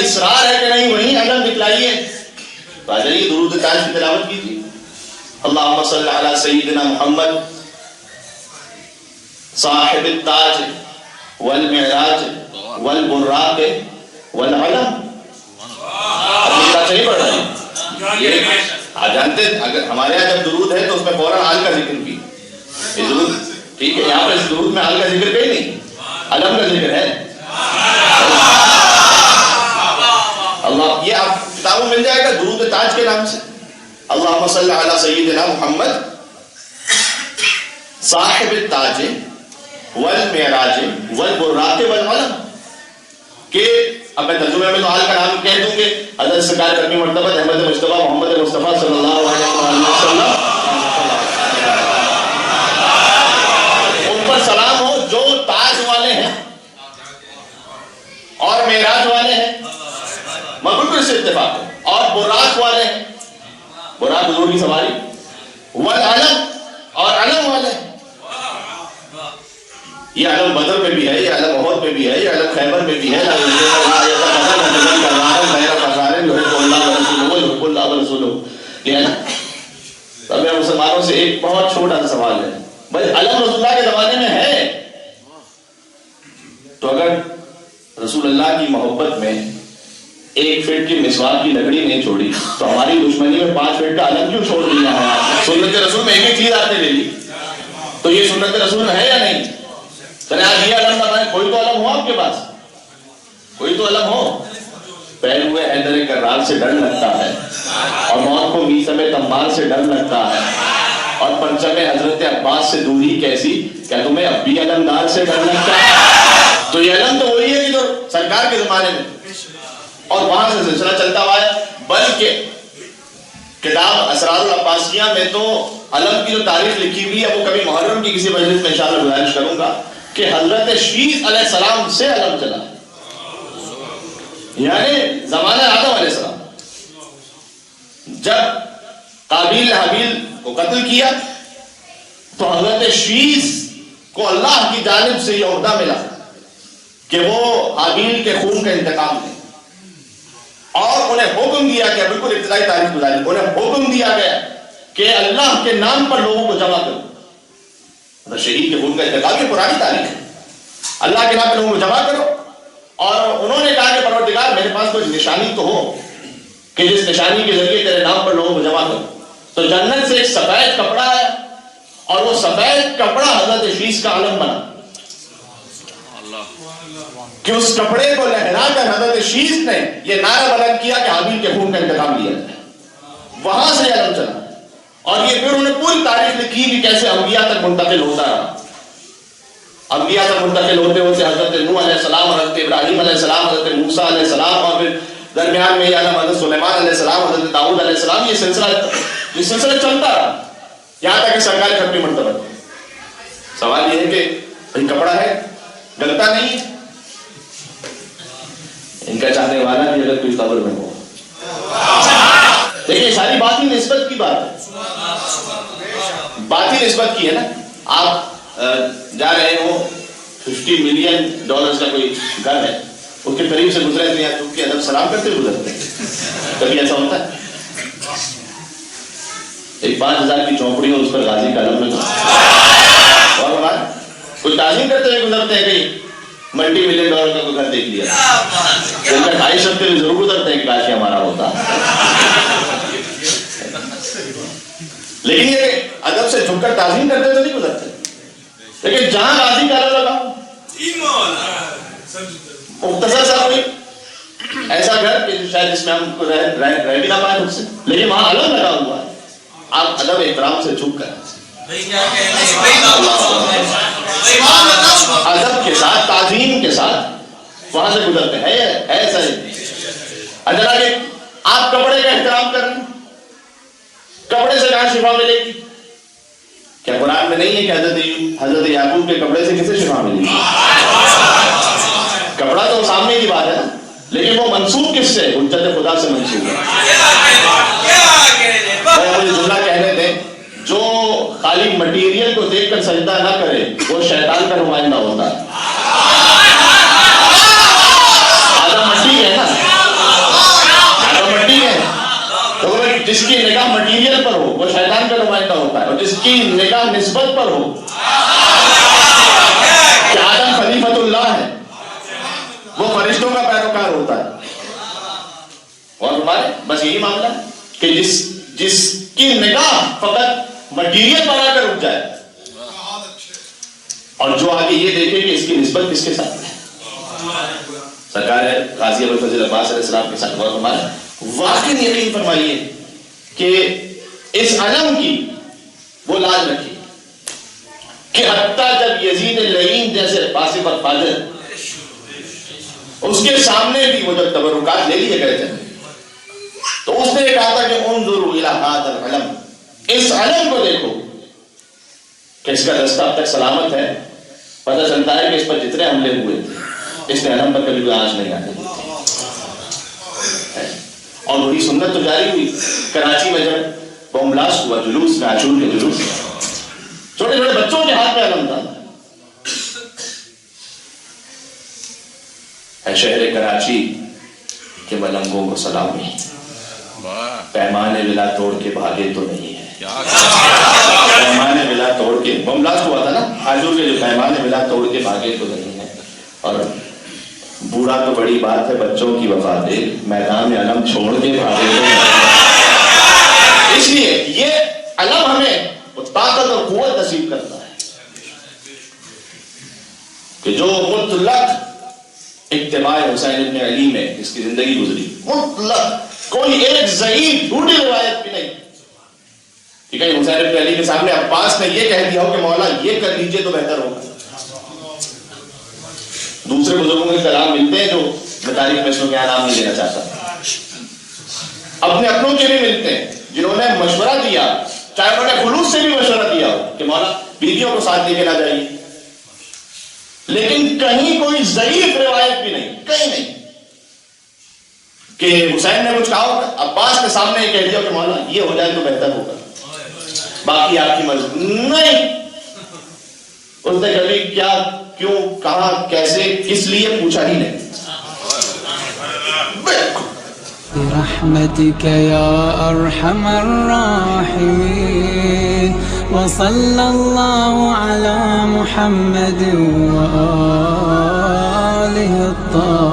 اصرار ہے کہ نہیں وہیں علم دکھلائیے، تو آ جائیے درود تاج کی تلاوت کیجیے. اللہم صلی علی سیدنا محمد صاحب التاج والمعراج والبراق والعلم. اب بات نہیں پڑھ رہی یہ آپ جانتے اگر ہمارے یہاں جب درود ہے تو اس میں فوراً آل کا ذکر بھی. یہ درود ٹھیک ہے، یہاں پر اس درود میں آل کا ذکر کہیں نہیں، علم کا ذکر ہے. اللہ یہ آپ کتابوں مل جائے گا درود تاج کے نام سے. اللہم صلی علی سیدنا محمد صاحب التاج والمعراج والبراق والعلم. کہ اب میں ترجمے میں تو آل کا نام کہہ دوں گے. حضرت سرکار کرمی مرتبہ احمد مصطفیٰ محمد مصطفیٰ صلی اللہ علیہ وسلم ان پر سلام ہو جو تاج والے ہیں اور معراج والے ہیں، بالکل سے اتفاق ہے، اور براق والے ہیں، براق حضور کی سواری، والعلم اور علم والے ہیں. یہ علم بدر میں بھی ہے، یہ علم احد میں بھی ہے، یہ علم خیبر میں بھی ہے. اب مسلمانوں سے ایک بہت چھوٹا سا سوال ہے، بھائی علم رسول اللہ کے زمانے میں ہے تو اگر رسول اللہ کی محبت میں 1 فٹ کی مسواک کی لکڑی نہیں چھوڑی تو ہماری دشمنی میں 5 فٹ کا علم کیوں چھوڑ دیا ہے؟ سنت رسول میں ایک چیز آپ نے لے لی تو یہ سنت رسول میں ہے یا نہیں؟ چلے آج یہ علم بتائیں، کوئی تو علم ہو آپ کے پاس، کوئی تو علم ہو. پہلے ہوئے حیدر کرار سے ڈر لگتا ہے، اور موت کو میثم تمار سے ڈر لگتا ہے، اور پرچم حضرت عباس سے دوری کیسی، کیا تمہیں اب بھی علمدار سے ڈر لگتا ہے؟ تو یہ علم تو وہی ہے جو سرکار کے زمانے میں، اور وہاں سے سلسلہ چلتا ہوا ہے. بلکہ کتاب اسرار العباسیہ میں تو علم کی جو تاریخ لکھی ہوئی ہے وہ کبھی محرم کی کسی مجلس میں انشاءاللہ گزارش کروں گا کہ حضرت شیث علیہ السلام سے علم چلا، یعنی زمانہ آدم علیہ السلام. جب قابیل نے حابیل کو قتل کیا تو حضرت شیث کو اللہ کی جانب سے یہ عہدہ ملا کہ وہ حابیل کے خون کا انتقام لیں، اور انہیں حکم دیا گیا، بالکل ابتدائی تاریخ گزاری، انہیں حکم دیا گیا کہ اللہ کے نام پر لوگوں کو جمع کرو. شہید کے خون کا انتقام یہ پرانی تاریخ ہے، اللہ کے نام پر لوگوں کو جمع کرو. اور انہوں نے کہا کہ پروردگار میرے پاس کوئی نشانی تو ہو کہ جس نشانی کے ذریعے تیرے نام پر لوگوں کو جمع کرو. تو جنت سے ایک سفید کپڑا ہے، اور وہ سفید کپڑا حضرت شیث کا علم بنا کہ اس کپڑے کو لہرا کر حضرت شیث نے یہ نعرہ بلند کیا کہ حابیل کے خون کا انتقام لیا جائے. وہاں سے علم چلا، اور یہ پھر انہیں پوری تاریخ لکھی کہ کیسے انبیاء تک منتقل ہوتا رہا. انبیاء تک منتقل ہوتے ہوتے حضرت نوح علیہ السلام، حضرت ابراہیم علیہ السلام، حضرت موسیٰ علیہ السلام، اور پھر درمیان میں یہ علم حضرت سلیمان علیہ السلام، حضرت داؤد علیہ السلام. یہ سلسلہ چلتا رہا یہاں تک کہ سرکار کرمی مرتبہ. سوال یہ ہے کہ بھائی کپڑا ہے، گلتا نہیں ہے. ان کا چاہنے والا بھی اگر کوئی قبر میں ہو، دیکھیں ساری بات ہی نسبت کی بات ہے، بات ہی نسبت کی ہے نا. آپ جا رہے ہو $50 ملین کا کوئی گھر ہے، اس کے قریب سے گزرے تھے، تو کے ادب سلام کرتے گزرتے ہیں. کبھی ایسا ہوتا ہے؟ ایک 5000 کی چوپڑی اور اس پر غازی کا علم لگا، اور ہمارے کوئی تعظیم کرتے ہوئے گزرتے ہیں، کہیں $multi ملین کا کوئی گھر دیکھ لیا، جن کا 2.5 ہفتے میں ضرور گزرتے ہیں کہ کاش ہمارا ہوتا. لیکن یہ ادب سے جھک کر تعظیم کرتے ہوئے تو نہیں گزرتے. لیکن جہاں غازی کا علم لگا، مختصر سا کوئی ایسا گھر کہ شاید جس میں ہم رہ بھی نہ پائیں خود سے، لیکن وہاں علم لگا ہوا ہے، آپ ادب احترام سے جھک کر ادب کے ساتھ، تعظیم کے ساتھ وہاں سے گزرتے ہیں. ایسا ہی اجلا کہ آپ کپڑے کا احترام کر رہے ہیں، کپڑے سے کہاں شفا ملے گی؟ کیا قرآن میں نہیں ہے کہ حضرت یعقوب کے کپڑے سے کسے شفا ملے گی؟ کپڑا تو سامنے کی بات ہے نا، لیکن وہ منسوب کس سے؟ حجت خدا سے منسوب ہے. مجھے جملہ کہنے دیں، جو خالی مٹیریل کو دیکھ کر سجدہ نہ کرے وہ شیطان کا نمائندہ ہوتا ہے. آدم مٹی ہے نا، کی نگاہ نسبت پر ہو کہ آدم خلیفۃ اللہ ہے، وہ فرشتوں کا پیروکار ہوتا ہے، اور ہمارے بس یہی معاملہ ہے کہ جس کی نگاہ فقط مٹیریل بنا کر رک جائے، اور جو آگے یہ دیکھے کہ اس کی نسبت کس کے ساتھ ہے، سرکار غازی ابوالفضل عباس علیہ السلام کے ساتھ، اور ہمارے واقعی یقین فرمائیے کہ اس علم کی وہ لاج رکھی کہ حتیٰ جب یزید لعین جیسے فاسق اور فاجر اس کے سامنے بھی وہ جب تبرکات لے لیے گئے تھے تو اس نے کہا تھا کہ انظروا الی ھذا العلم، اس علم کو دیکھو کہ اس کا دستہ اب تک سلامت ہے، پتہ چلتا ہے کہ اس پر جتنے حملے ہوئے اس نے علم پر کبھی کوئی آنچ نہیں آنے دی، اور وہی سنت تو جاری ہوئی۔ کراچی میں جب بم بلاسٹ ہوا جلوس میں، عاشور کے جلوس میں، چھوٹے چھوٹے بچوں کے ہاتھ میں علم تھا۔ ہے شہر کراچی کے ملنگوں کو سلامی، پیمانے ملا توڑ کے بھاگے تو نہیں ہے، پیمانے ملا توڑ کے، بم بلاسٹ ہوا تھا نا عاشور کے، جو پیمانے ملا توڑ کے بھاگے تو نہیں ہے، اور بوڑھا تو بڑی بات ہے بچوں کی وفا دے، میدان میں علم چھوڑ کے بھاگے تو نہیں ہے۔ اس لیے یہ علم ہمیں طاقت اور قوت نصیب کرتا ہے کہ جو مطلق اتباع حسین ابن علی میں جس کی زندگی گزری، مطلق کوئی ایک ضعیف جھوٹی روایت بھی نہیں کہ کہیں حسین ابن علی کے سامنے عباس نے یہ کہہ دیا ہو کہ مولا یہ کر لیجئے تو بہتر ہوگا۔ دوسرے بزرگوں کے کلام ملتے ہیں جو میں تاریخ میں اس کو کیا نام نہیں لینا چاہتا، اپنے اپنوں کے بھی ملتے ہیں جنہوں نے مشورہ دیا، چاہے انہوں نے خلوص سے بھی مشورہ دیا ہو کہ مولا بیویوں کو ساتھ لے کے نہ جائیے، لیکن کہیں کوئی ضعیف روایت بھی نہیں، کہیں نہیں کہ حسین نے کچھ کہا ہو، عباس کے سامنے یہ کہہ دیا کہ مولا یہ ہو جائے تو بہتر ہوگا، باقی آپ کی مرضی نہیں۔ اس نے کبھی کیا، کیوں، کہاں، کیسے، کس لیے پوچھا ہی نہیں۔ برحمتك يا أرحم الراحمين، وصلى الله على محمد وآله الطاهرين۔